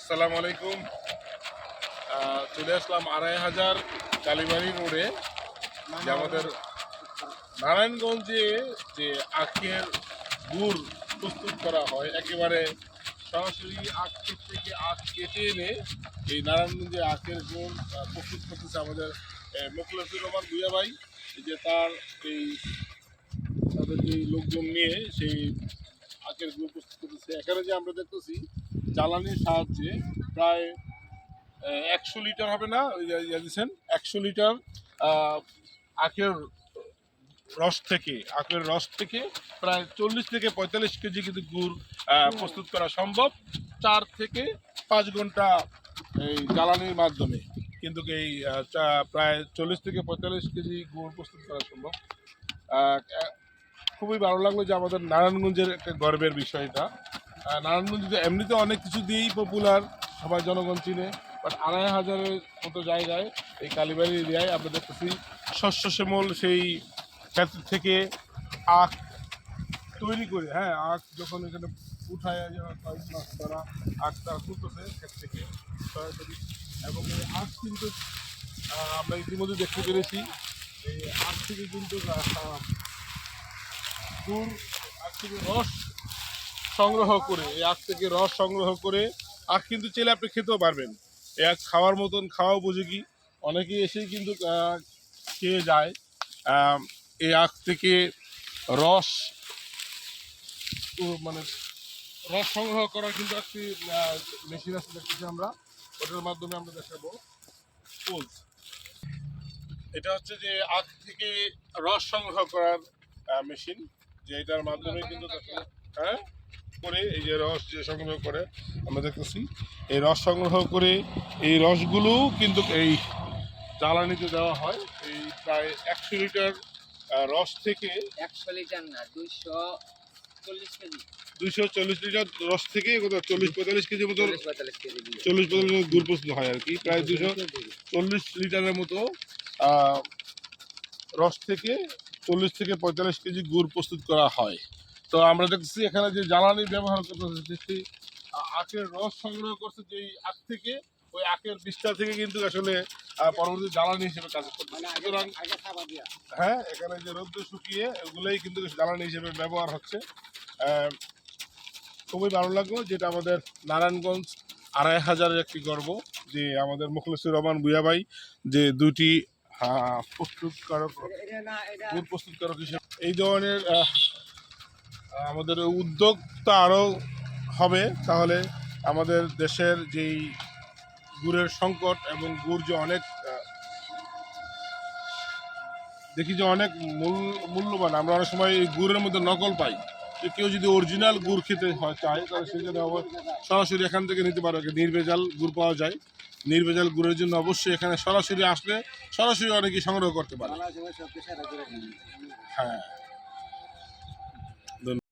আসসালামু আলাইকুম। চলে আসলাম ২৫০০ কালীবাড়ি রোডে, যে আমাদের নারায়ণগঞ্জে যে আখের গুড় প্রস্তুত করা হয়, একেবারে সরাসরি আখ ক্ষেত থেকে আখ কেটে এনে এই নারায়ণগঞ্জে আখের গুড় প্রস্তুত করতেছে আমাদের মোখলেসুর রহমান ভূঁইয়া ভাই। এই যে তাদের যে লোকজন নিয়ে সেই আখের গুড় প্রস্তুত করতেছে। এখানে যে আমরা দেখতেছি জ্বালানির সাহায্যে প্রায় ১০০ লিটার হবে না, ওই যে দিচ্ছেন ১০০ লিটার আখের রস থেকে প্রায় ৪০ থেকে ৪৫ কেজি কিন্তু গুড় প্রস্তুত করা সম্ভব ৪ থেকে ৫ ঘন্টা এই জ্বালানির মাধ্যমে। কিন্তু এই প্রায় ৪০ থেকে ৪৫ কেজি গুড় প্রস্তুত করা সম্ভব। খুবই ভালো লাগলো যে আমাদের নারায়ণগঞ্জের একটা গর্বের বিষয়টা। নারায়ণগঞ্জ এমনিতে অনেক কিছু দিয়েই পপুলার, সবাই জনগণ চিনে, বাট ২৫০০-এর মতো জায়গায় এই কালীবাড়ি এরিয়ায় আমরা দেখতেছি শস্য শ্যামল সেই ক্ষেত থেকে আখ তৈরি করে, আখ যখন এখানে উঠায় কয়েক মাস তারা আখটা তুলতেছে ক্ষেত থেকে সরাসরি। এবং এই আখ কিন্তু আমরা ইতিমধ্যে দেখতে পেরেছি এই আখ থেকে কিন্তু গুড়, আখ থেকে রস সংগ্রহ করে, এই আখ থেকে রস সংগ্রহ করে আখ কিন্তু চাইলে আপনি খেতেও পারবেন। এই আখ খাওয়ার মতন, খাওয়া উপযোগী, অনেকেই এসেই কিন্তু খেয়ে যায়। এই আখ থেকে রস মানে রস সংগ্রহ করার কিন্তু একটি মেশিন আছে, দেখতেছি আমরা, ওটার মাধ্যমে আমরা দেখাবো। পোজ, এটা হচ্ছে যে আখ থেকে রস সংগ্রহ করার মেশিন, যে এটার মাধ্যমে কিন্তু করে এই যে রস যে সংগ্রহ করে আমরা দেখতেছি, এই রস সংগ্রহ করে এই রসগুলো কিন্তু এই জ্বালানিতে দেওয়া হয়। এই প্রায় ১০০ লিটার রস থেকে ১০০ লিটার না, ২৪০ কেজি, ২৪০ লিটার রস থেকে ৪০-৪৫ কেজির মতো, ৪০-৪৫ কেজি ৪০-৪৫ গুড় প্রস্তুত হয় আর কি। প্রায় ২৪০ লিটারের মতো রস থেকে ৪০ থেকে ৪৫ কেজি গুড় প্রস্তুত করা হয়। তো আমরা দেখছি এখানে যে জ্বালানি ব্যবহার করতে সেই আখের রস সংগ্রহ করছে, যেই আখ থেকে ওই আখের বীজটা থেকে কিন্তু আসলে পরবর্তী জ্বালানি হিসেবে কাজ করছে। সুতরাং এখানে যে রৌদ্র শুকিয়ে ওগুলোই কিন্তু জ্বালানি হিসেবে ব্যবহার হচ্ছে। খুবই ভালো লাগলো, যেটা আমাদের নারায়ণগঞ্জ ২৫০০-এর একটি গর্ব, যে আমাদের মোখলেসুর রহমান ভূঁইয়া ভাই যে দুটি প্রস্তুতকারক হিসেবে এই ধরনের আমাদের উদ্যোগটা আরও হবে, তাহলে আমাদের দেশের যেই গুড়ের সংকট এবং গুড় যে অনেক দেখি যে অনেক মূল্যবান, আমরা অনেক সময় এই গুড়ের মধ্যে নকল পাই। যে কেউ যদি অরিজিনাল গুড় খেতে চায় তাহলে সেই জন্য সরাসরি এখান থেকে নিতে পারবে। নির্ভেজাল গুড় পাওয়া যায়। নির্ভেজাল গুড়ের জন্য অবশ্যই এখানে সরাসরি আসলে সরাসরি অনেকেই সংগ্রহ করতে পারে।